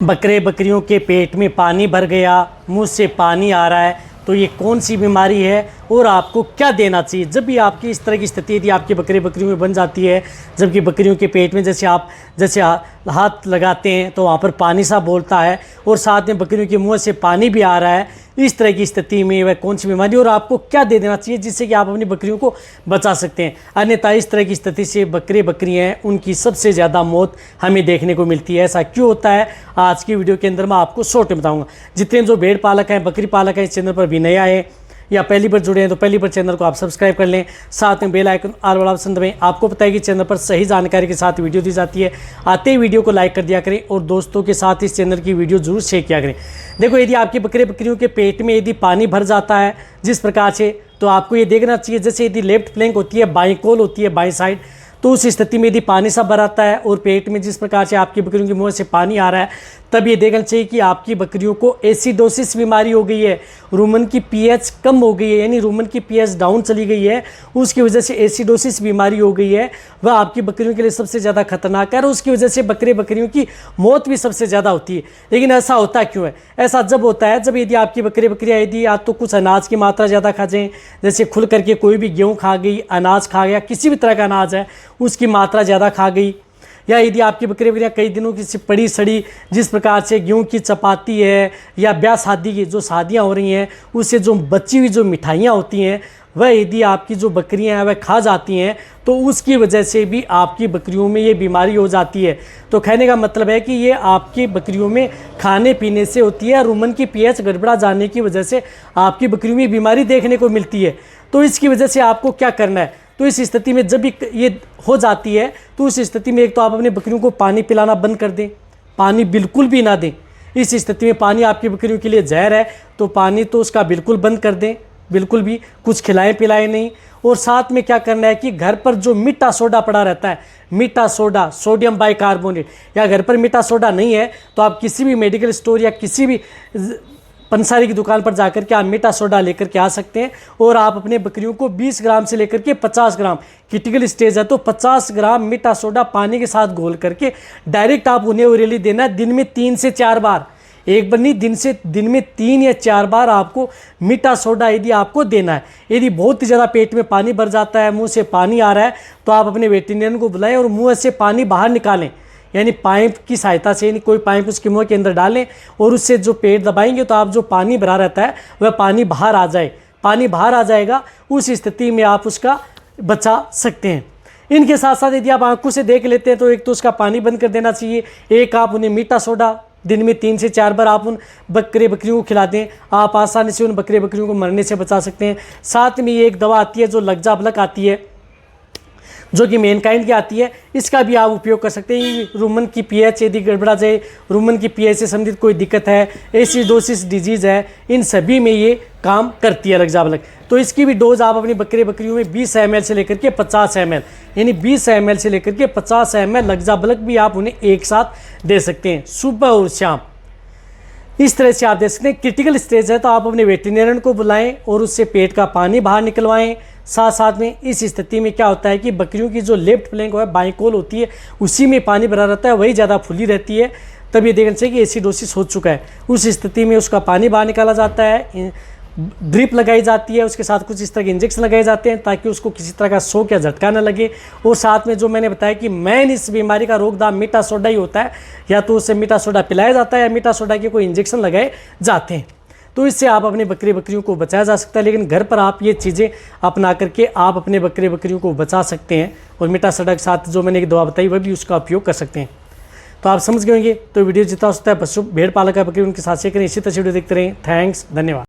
बकरे बकरियों के पेट में पानी भर गया, मुंह से पानी आ रहा है, तो ये कौन सी बीमारी है और आपको क्या देना चाहिए। जब भी आपकी इस तरह की स्थिति यदि आपके बकरे बकरियों में बन जाती है, जबकि बकरियों के पेट में जैसे हाथ लगाते हैं तो वहाँ पर पानी सा बोलता है और साथ में बकरियों के मुंह से पानी भी आ रहा है, इस तरह की स्थिति में वह कौन सी बीमारी और आपको क्या दे देना चाहिए जिससे कि आप अपनी बकरियों को बचा सकते हैं। अन्यथा इस तरह की स्थिति से बकरे बकरियाँ हैं उनकी सबसे ज़्यादा मौत हमें देखने को मिलती है। ऐसा क्यों होता है, आज की वीडियो के अंदर मैं आपको शॉर्ट में बताऊँगा। जितने जो भेड़ पालक हैं, बकरी पालक हैं, इस चैनल पर भी नए आए या पहली बार जुड़े हैं तो पहली बार चैनल को आप सब्सक्राइब कर लें, साथ में बेल आइकन ऑल वाला ऑप्शन दबाएं। आपको पता है कि चैनल पर सही जानकारी के साथ वीडियो दी जाती है। आते ही वीडियो को लाइक कर दिया करें और दोस्तों के साथ इस चैनल की वीडियो जरूर शेयर किया करें। देखो, यदि आपके बकरे बकरियों के पेट में यदि पानी भर जाता है जिस प्रकार से, तो आपको ये देखना चाहिए जैसे यदि लेफ्ट फ्लैंक होती है, बाईं कोल होती है, बाईं साइड, तो उस स्थिति में यदि पानी सा भर आता है और पेट में जिस प्रकार से आपकी बकरियों के मुंह से पानी आ रहा है, तब ये देखना चाहिए कि आपकी बकरियों को एसिडोसिस बीमारी हो गई है, रूमन की पीएच कम हो गई है, यानी रूमन की पीएच डाउन चली गई है, उसकी वजह से एसिडोसिस बीमारी हो गई है। वह आपकी बकरियों के लिए सबसे ज़्यादा खतरनाक है और उसकी वजह से बकरे बकरियों की मौत भी सबसे ज़्यादा होती है। लेकिन ऐसा होता क्यों है? ऐसा जब होता है जब यदि आपकी बकरे बकरियाँ यदि या तो कुछ अनाज की मात्रा ज़्यादा खा जाएँ, जैसे खुल करके कोई भी गेहूँ खा गई, अनाज खा गया, किसी भी तरह का अनाज है उसकी मात्रा ज़्यादा खा गई, या यदि आपकी बकरी बकरियाँ कई दिनों की पड़ी सड़ी जिस प्रकार से गेहूं की चपाती है या ब्याह शादी की जो शादियां हो रही हैं उससे जो बची हुई जो मिठाइयाँ होती हैं वह यदि आपकी जो बकरियां हैं वह खा जाती हैं तो उसकी वजह से भी आपकी बकरियों में ये बीमारी हो जाती है। तो कहने का मतलब है कि ये आपकी बकरियों में खाने पीने से होती है, रूमन की पीएच गड़बड़ा जाने की वजह से आपकी बकरियों में बीमारी देखने को मिलती है। तो इसकी वजह से आपको क्या करना है, तो इस स्थिति में जब भी ये हो जाती है तो उस स्थिति में एक तो आप अपने बकरियों को पानी पिलाना बंद कर दें, पानी बिल्कुल भी ना दें। इस स्थिति में पानी आपकी बकरियों के लिए जहर है तो पानी तो उसका बिल्कुल बंद कर दें, बिल्कुल भी कुछ खिलाएं पिलाएं नहीं। और साथ में क्या करना है कि घर पर जो मीठा सोडा पड़ा रहता है, मीठा सोडा, सोडियम बाइकार्बोनेट, या घर पर मीठा सोडा नहीं है तो आप किसी भी मेडिकल स्टोर या किसी भी पंसारी की दुकान पर जाकर के आप मीठा सोडा लेकर के आ सकते हैं और आप अपने बकरियों को 20 ग्राम से लेकर के 50 ग्राम, क्रिटिकल स्टेज है तो 50 ग्राम मीठा सोडा पानी के साथ घोल करके डायरेक्ट आप उन्हें ओरली देना है। दिन में 3 से 4 बार, एक बार नहीं, दिन में 3 या 4 बार आपको मीठा सोडा यदि आपको देना है। यदि बहुत ही ज़्यादा पेट में पानी भर जाता है, मुँह से पानी आ रहा है, तो आप अपने वेटरनरियन को बुलाएं और मुँह से पानी बाहर निकालें, यानी पाइप की सहायता से, यानी कोई पाइप उसके मुंह के अंदर डालें और उससे जो पेट दबाएंगे तो आप जो पानी भरा रहता है वह पानी बाहर आ जाए। पानी बाहर आ जाएगा, उस स्थिति में आप उसका बचा सकते हैं। इनके साथ साथ यदि आप आंखों से देख लेते हैं तो एक तो उसका पानी बंद कर देना चाहिए, एक आप उन्हें मीठा सोडा दिन में 3 से 4 बार आप उन बकरे बकरियों को खिला दें, आप आसानी से उन बकरे बकरियों को मरने से बचा सकते हैं। साथ में ये एक दवा आती है जो लग्जा बलक आती है, जो कि मेनकाइंड की आती है, इसका भी आप उपयोग कर सकते हैं। रूमन की पीएच यदि गड़बड़ा जाए, रूमन की पीएच से संबंधित कोई दिक्कत है, एसिडोसिस डिजीज़ है, इन सभी में ये काम करती है लग्जाबलक। तो इसकी भी डोज आप अपनी बकरे बकरियों में 20 ml से लेकर के 50 ml, यानी 20 ml से लेकर के 50 ml लग्जाबलक भी आप उन्हें एक साथ दे सकते हैं, सुबह और शाम। इस तरह से आप दे सकते हैं। क्रिटिकल स्टेज है तो आप अपने वेटरनरियन को बुलाएं और उससे पेट का पानी बाहर निकलवाएं। साथ साथ में इस स्थिति में क्या होता है कि बकरियों की जो लेफ्ट फ्लैंक है, बाईं कोल होती है, उसी में पानी भरा रहता है, वही ज़्यादा फुली रहती है। तब ये देखना चाहिए कि एसिडोसिस हो चुका है, उस स्थिति में उसका पानी बाहर निकाला जाता है, ड्रिप लगाई जाती है, उसके साथ कुछ इस तरह के इंजेक्शन लगाए जाते हैं ताकि उसको किसी तरह का शौक या झटका न लगे। और साथ में जो मैंने बताया कि मेन इस बीमारी का रोकथाम मीठा सोडा ही होता है, या तो उससे मीठा सोडा पिलाया जाता है या मीठा सोडा के कोई इंजेक्शन लगाए जाते हैं। तो इससे आप अपने बकरे बकरियों को बचाया जा सकता है। लेकिन घर पर आप ये चीज़ें अपना करके आप अपने बकरे बकरियों को बचा सकते हैं और मीठा सोडा के साथ जो मैंने एक दवा बताई वह भी उसका उपयोग कर सकते हैं। तो आप समझ गए होंगे। तो वीडियो जितना हो सकता है पशु भेड़ पालक है बकरी उनके साथ शेयर करें, इसी तरह से वीडियो देखते रहें। थैंक्स, धन्यवाद।